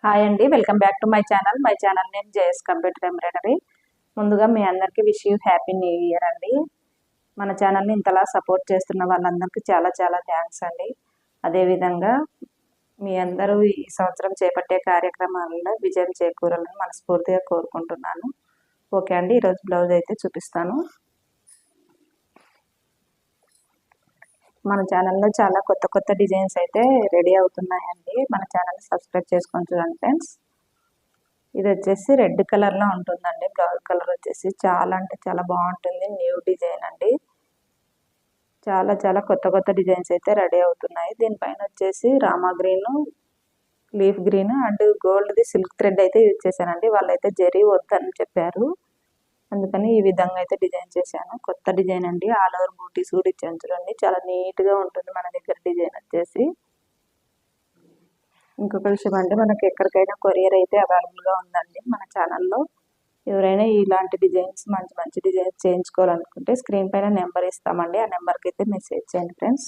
Hi అండి, welcome back to my channel. Name JS computer embroidery. ముందుగా మీ అందరికీ wish you happy new year అండి. మన ఛానల్ని ఇంతలా సపోర్ట్ చేస్తున్న వాళ్ళందరికీ చాలా చాలా థ్యాంక్స్ అండి. అదేవిధంగా మీ అందరూ ఈ సంవత్సరం చేపట్టే కార్యక్రమాలలో విజయం చేకూరాలని మనస్ఫూర్తిగా కోరుకుంటున్నాను. ఓకే అండి, ఈరోజు బ్లౌజ్ అయితే చూపిస్తాను. మన ఛానల్లో చాలా కొత్త కొత్త డిజైన్స్ అయితే రెడీ అవుతున్నాయండి. మన ఛానల్ సబ్స్క్రైబ్ చేసుకొని చూడండి ఫ్రెండ్స్. ఇది వచ్చేసి రెడ్ కలర్లో ఉంటుందండి. బ్లౌజ్ కలర్ వచ్చేసి చాలా అంటే చాలా బాగుంటుంది. న్యూ డిజైన్ అండి. చాలా చాలా కొత్త కొత్త డిజైన్స్ అయితే రెడీ అవుతున్నాయి. దీనిపైన వచ్చేసి Rama green, leaf green and గోల్డ్ది సిల్క్ థ్రెడ్ అయితే యూజ్ చేశానండి. వాళ్ళైతే జరీ వద్దని చెప్పారు, అందుకని ఈ విధంగా అయితే డిజైన్ చేశాను. కొత్త డిజైన్ అండి. ఆల్ ఓవర్ బూటీస్ కూడా ఇచ్చాను చూడండి. చాలా నీట్గా ఉంటుంది మన దగ్గర డిజైన్ వచ్చేసి. ఇంకొక విషయం అంటే మనకి ఎక్కడికైనా కొరియర్ అయితే అవైలబుల్గా ఉందండి మన ఛానల్లో. ఎవరైనా ఇలాంటి డిజైన్స్ మంచి మంచి డిజైన్స్ చేయించుకోవాలనుకుంటే స్క్రీన్ పైన నెంబర్ ఇస్తామండి. ఆ నెంబర్కి అయితే మెసేజ్ చేయండి ఫ్రెండ్స్.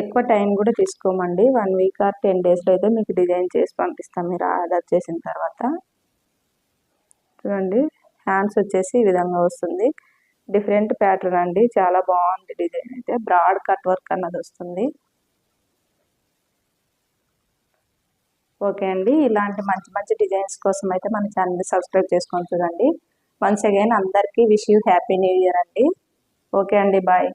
ఎక్కువ టైం కూడా తీసుకోమండి. 1 వీక్ ఆర్ 10 డేస్లో అయితే మీకు డిజైన్ చేసి పంపిస్తాం మీరు ఆర్డర్ చేసిన తర్వాత. చూడండి, హ్యాండ్స్ వచ్చేసి ఈ విధంగా వస్తుంది. డిఫరెంట్ ప్యాటర్న్ అండి. చాలా బాగుంది డిజైన్ అయితే. బ్రాడ్ కట్ వర్క్ అన్నది వస్తుంది. ఓకే అండి, ఇలాంటి మంచి మంచి డిజైన్స్ కోసం అయితే మన ఛానల్ని సబ్స్క్రైబ్ చేసుకొని చూడండి. వన్స్ అగైన్ అందరికీ wish you happy new year అండి. ఓకే అండి, బాయ్.